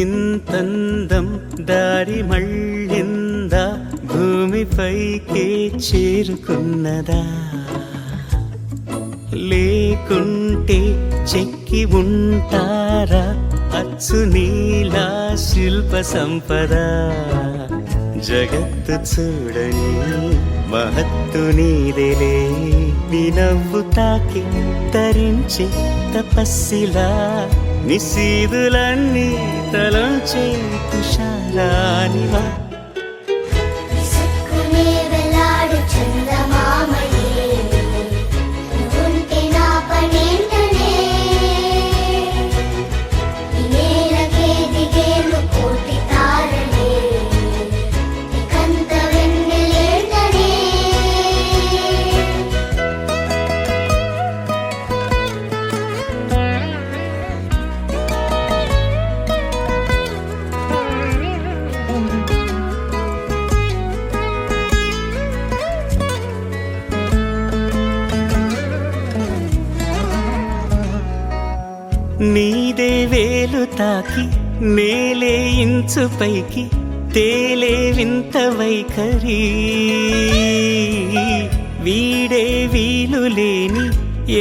ఇంతందం దారి మళ్ళిందా భూమిపైకే చేరుకున్నదా లేకుంటే చెక్కి ఉంటారా అచ్చు నీలా శిల్ప సంపద జగత్తు చూడని మహత్తు నీదేలే నీ నవ్వు తాకి తరించి తపస్సిలా నిశీదులన్నీ తలంచే తుషారానివా నీదే వేలు తాకి నేలే ఇంచు పైకి తేలే వింత వైఖరి వీడే వీలు లేని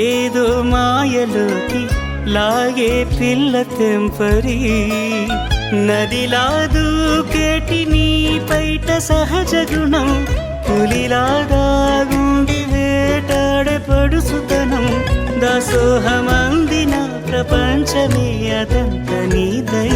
ఏదో మాయలోకి లాగే పిల్ల తెంపరి నదిలా దూకేటి నీ పైట సహజ గుణం పులిలాగా గుండి వేటాడే పడుసుతనం దాసోహమందిన ప్రపంచమే అదంత నీదై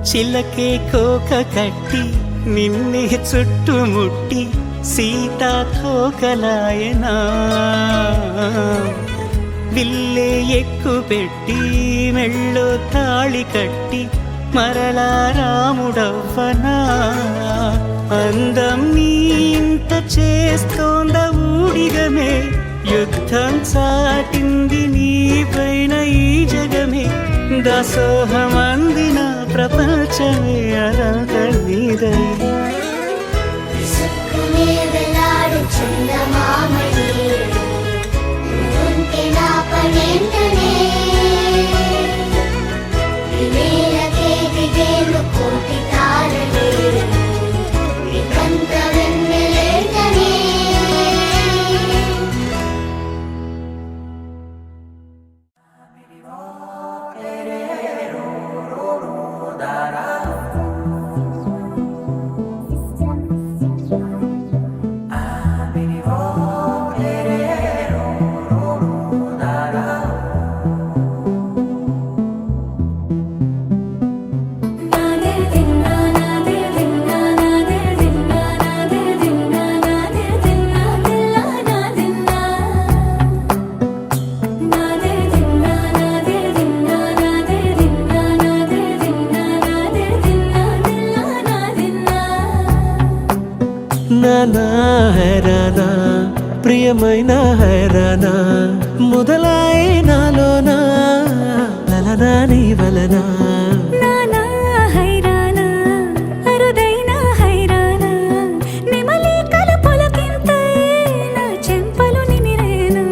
చిలకే కోక కట్టి నిన్నే చుట్టుముట్టి సీతాకోకలాయనా విల్లే ఎక్కు పెట్టి మెళ్ళో తాళి కట్టి మరలా రాముడవ్వనా అందం నీ ఇంత చేస్తోంద ఊడిగమే యుద్ధం చాటింది నీ పైన ఈ జగమే దాసోహమందిన ప్రపంచమే అనంత నీదై నానా హైరానా ప్రియమైన హైరానా మొదలాయే నాలోనా లలనా నీ వలనా నానా హైరానా అరుదైన హైరానా నిమలి కలుపులకింతై నా చెంపలు నిమిరేనా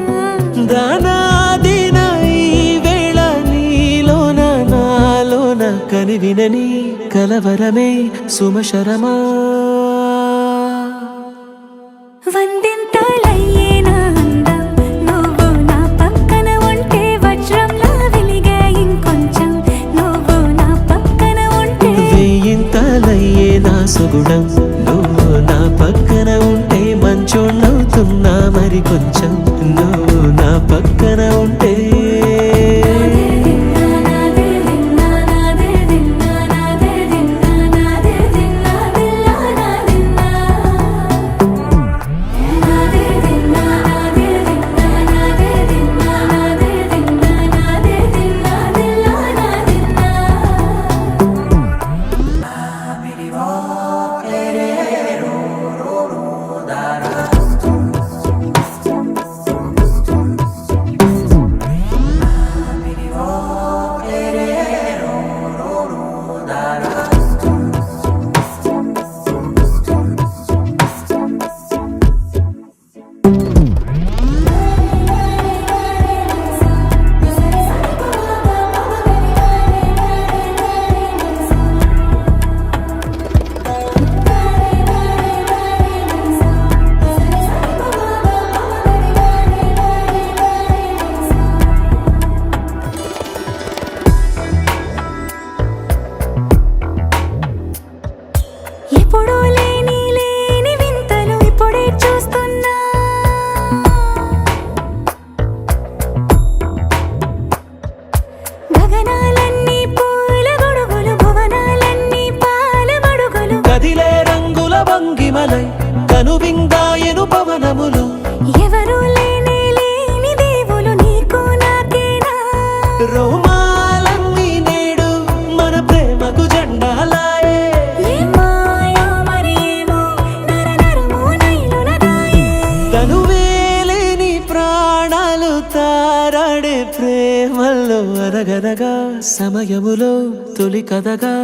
దానాదిన ఈ వేళ నీలోన నాలోన కనివినని కలవరమే సుమశరమా వందింతలయ్యేనా అందం నువ్వు నా పక్కన ఉంటే వజ్రంలా వెలిగే ఇంకొంచెం నువ్వు నా పక్కన ఉంటే వేయింతలయ్యే నా సుగుణం నువ్వు నా పక్కన ఉంటే మంచోళ్ళవుతున్నా మరి కొంచెం నువ్వు నా పక్కన ఉంటే తను విందాయను పవనములు ఎవరు లేని దేవులు నీకు నాకేనా రోమాలన్నీ నేడు మన ప్రేమకు జెండాలాయే ఏ మాయో మరి ఏమో నరనరమో నైలున దాయే తను వేలేని ప్రాణాలు తారాడే ప్రేమల్లో అరగరగా సమయములో తొలి కథగా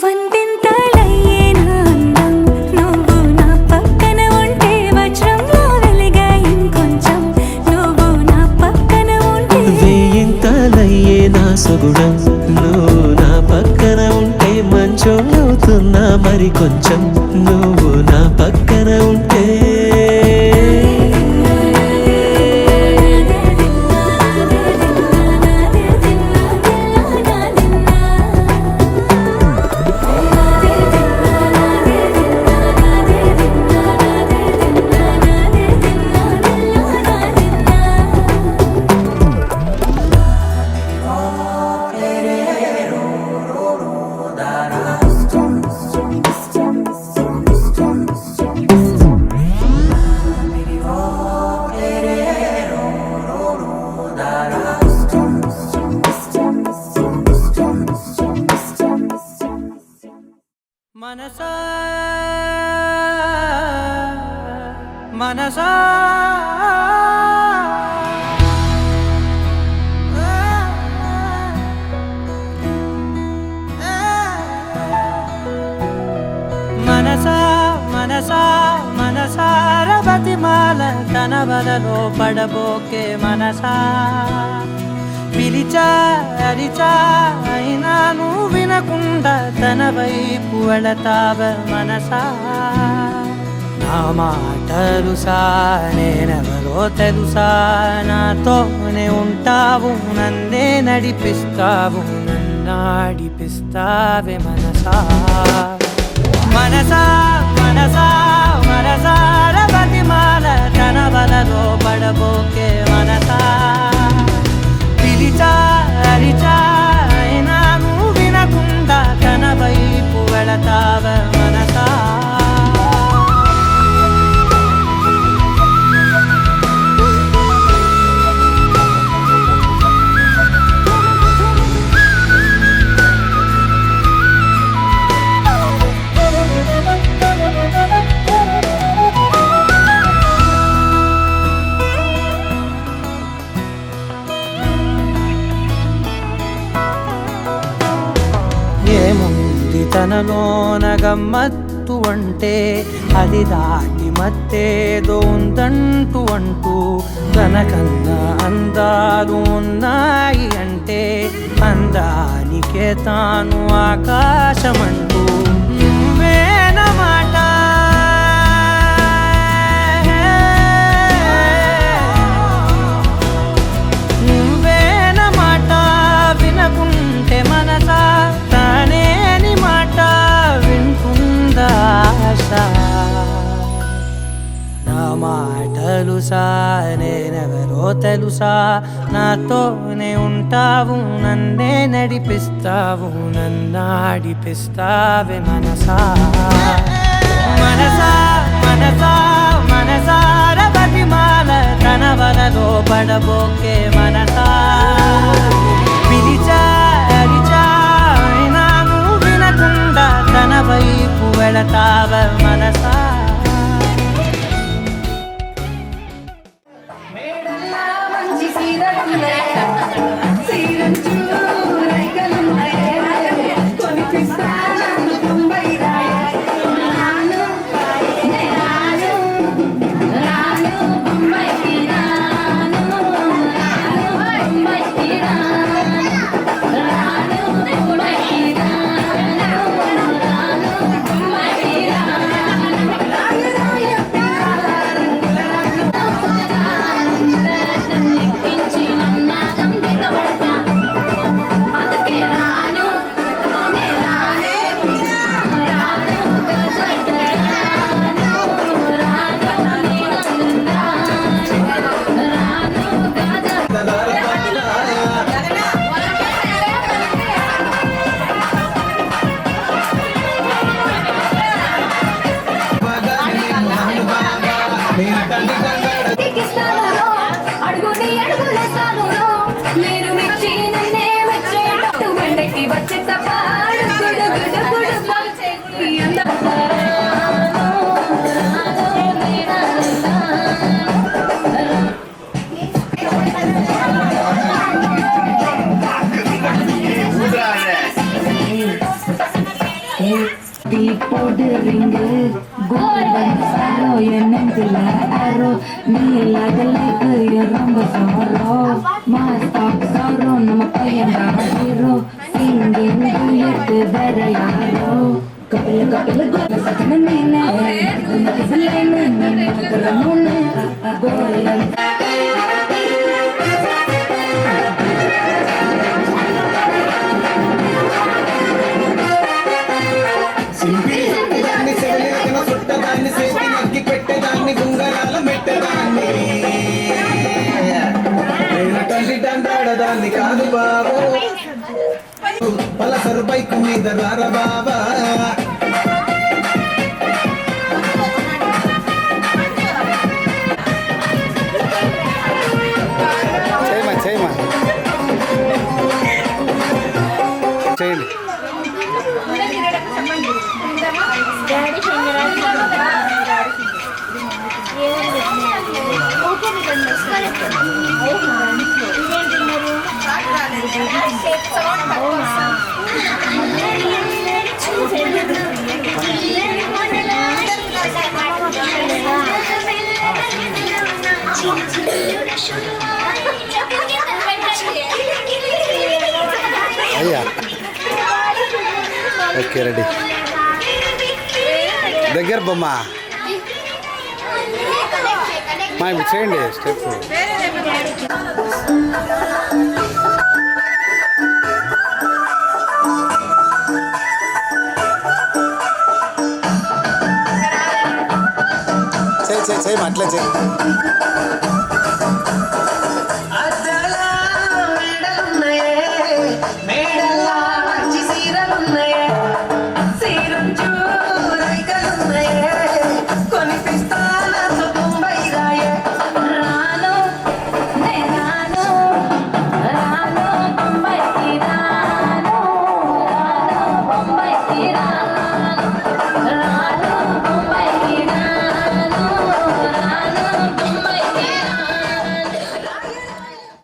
వందెంతలయ్యే నా అందం నువ్వు నా పక్కన ఉంటే వజ్రంలో వెలిగే ఇంకొంచెం నువ్వు నా పక్కన ఉంటే వేయింతలయ్యే నా సొగుడం నువ్వు నా పక్కన ఉంటే మంచోళ్ళవుతున్నా మరి కొంచెం నువ్వు నా పక్కన ఉంటే మనసా మనసా మనసా మనసా మనసార బతిమాల తన వలలో పడబోకే మనసా పిలిచా అరిచా అయినా నువ్వు వినకుండా తన వైపు వెళతావ మనసా నా మాటలుసా నేనెవరో తెలుసా నాతోనే ఉంటావు నన్నే నడిపిస్తావు నన్నాడిపిస్తావే మనసా మనసా మనసా మనసార బతిమాల తన వలలో పడబోకే మనసా పిలిచా అరిచా అయినా నువ్వు వినకుండా తన వైపు వెళతావ మనసా ఏముంది తనలోన గమ్మత్తు అంటే అది దాటి మత్తేదో ఉందంటూ అంటూ తనకన్నా అందాలు ఉన్నాయి అంటే అందానికే తాను ఆకాశమంటూ నువ్వేనమాట నువ్వేనమాట వినకుంటే మనసా తానేని మాట వింటుందా ఆశ నా మాటలుసా నేనెవరో తెలుసా నాతోనే ఉంటావు నన్నే నడిపిస్తావు నన్నాడిపిస్తావే మనసా మనసా మనసా మనసార బతిమాల తన వలలో పడబోకే మనసా పిలిచా అరిచా అయినా నువ్వు వినకుండా తన వైపు వెళతావ మనసా போடு ரிங்கு கோல்டன் சாரோ என் நெஞ்சில ஆரோ நீ இல்லாத லைஃப் ரொம்ப சாரோ மாஸ்டாக் சாரோ நம்ம பையன் ஹீரோ சிங்கிங் டூயட் வேற யாரோ கபில கபில கோல சத்தன நீனே உனக்கு சிலைனு உனக்கு ரமூனு கோல்டன் దాన్ని సెవెలిన సుట్టదాన్ని సేతి నక్కి పెట్టేదాన్ని గుంగరాల మెట్టదాన్ని నేను తండ్రాడదాన్ని కాదు బాబు పలసరు బైక్ మీద రార బాబా చేయండి అయ్యా ఓకే రెడీ దగ్గర బొమ్మ మా ఇప్పుడు చేయండి స్టెప్ చేయి అట్లే చేయి